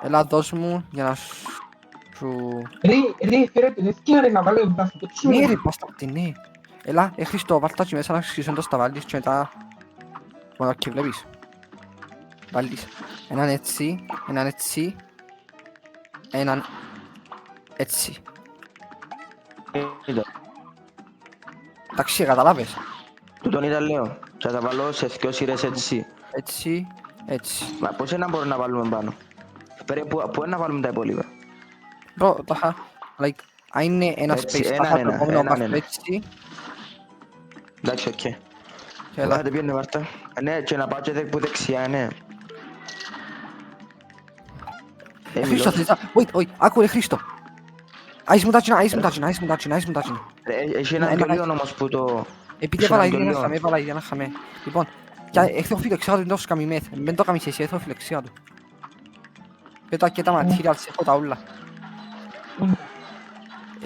Έλα δώσ' μου για να σου... Ρε, φέρε την ευκαιρία ρε να βάλω εμπάφη, το τσιμό. Ναι ρε, πας τα αυτή, ναι. Έλα, Χριστό, βάλ' τα και μέσα να ξύσουν το στα βάλεις και μετά... Μόνο και βλέπεις. Βάλεις έναν έτσι, έναν έτσι, έναν έτσι. Εντάξει, καταλάβες. Του τον είδα λέω. Θα τα βάλω σε δυο σειρές έτσι. Έτσι, έτσι. Μα πώς να μπορούμε να βάλουμε πάνω. Πού να βάλουμε τα υπόλοιπα. Bro, τάχα, like, αν είναι ένα Έτσι, space, έναν τάχα το ένα, επόμενο έναν πάρ' ένα. έτσι. Εντάξει, οκ. Και έλα. Βάζετε πιένε βάρτα. Ναι, και να πάω και που δεξιά, ναι. Χρήστο, θες να... Wait, άκου ρε Χρήστο. Άις μου τα τσίνα, άις μου τα τσίνα. Έχει ένα γκολιόν όμως που το... Επειδή Έχει έβαλα έναν ήδη ένα γκολιόν. χαμέ, έβαλα ήδη ένα χαμέ. Λοιπόν, και έχθω φίλο, ξέρω ότι δεν το έχω κάνει μεθ. Μην το κάνεις εσύ, έχθω φίλο, ξέρω του. Πέτω και τα materials, έχω τα ούλα.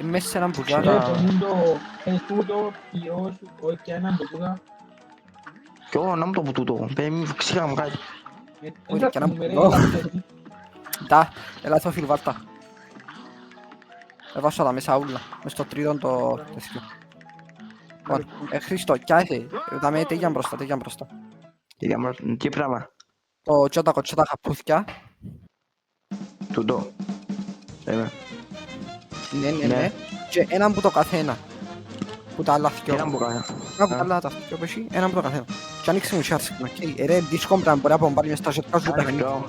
Μέσα σε έναν Ρε, μπουζάρα. το μούντο, τούτο, ποιος, όχι και έναν το τούτα. Κι εγώ να μου το που τούτο. Ξύχα μου κάτι. Όχι, και έναν Ρε, μπουζάρα. λάθος. Τα, έλα έχθω φίλο, βάλτα. Έβασα τα μέσα ούλα, μες στο τρίτον το τέτοιο. Λοιπόν, Χρήστο, κι άθε, δάμε τέγιαν μπροστά. Τι πράγμα. Το τσότα χαπούθκια. Τούτο. Ναι. Ναι. Και έναν που το καθένα. Που τα άλλα θυκιο. Έναν που κάνα. Κάπου καλά τα θυκιο πέσει, έναν που το καθένα. Και ανοίξει μου σιάρτς. Ρε, δύσκολο πράγμα, μπορεί να πάρει μες στα ζωτικά σου παιχνίδια.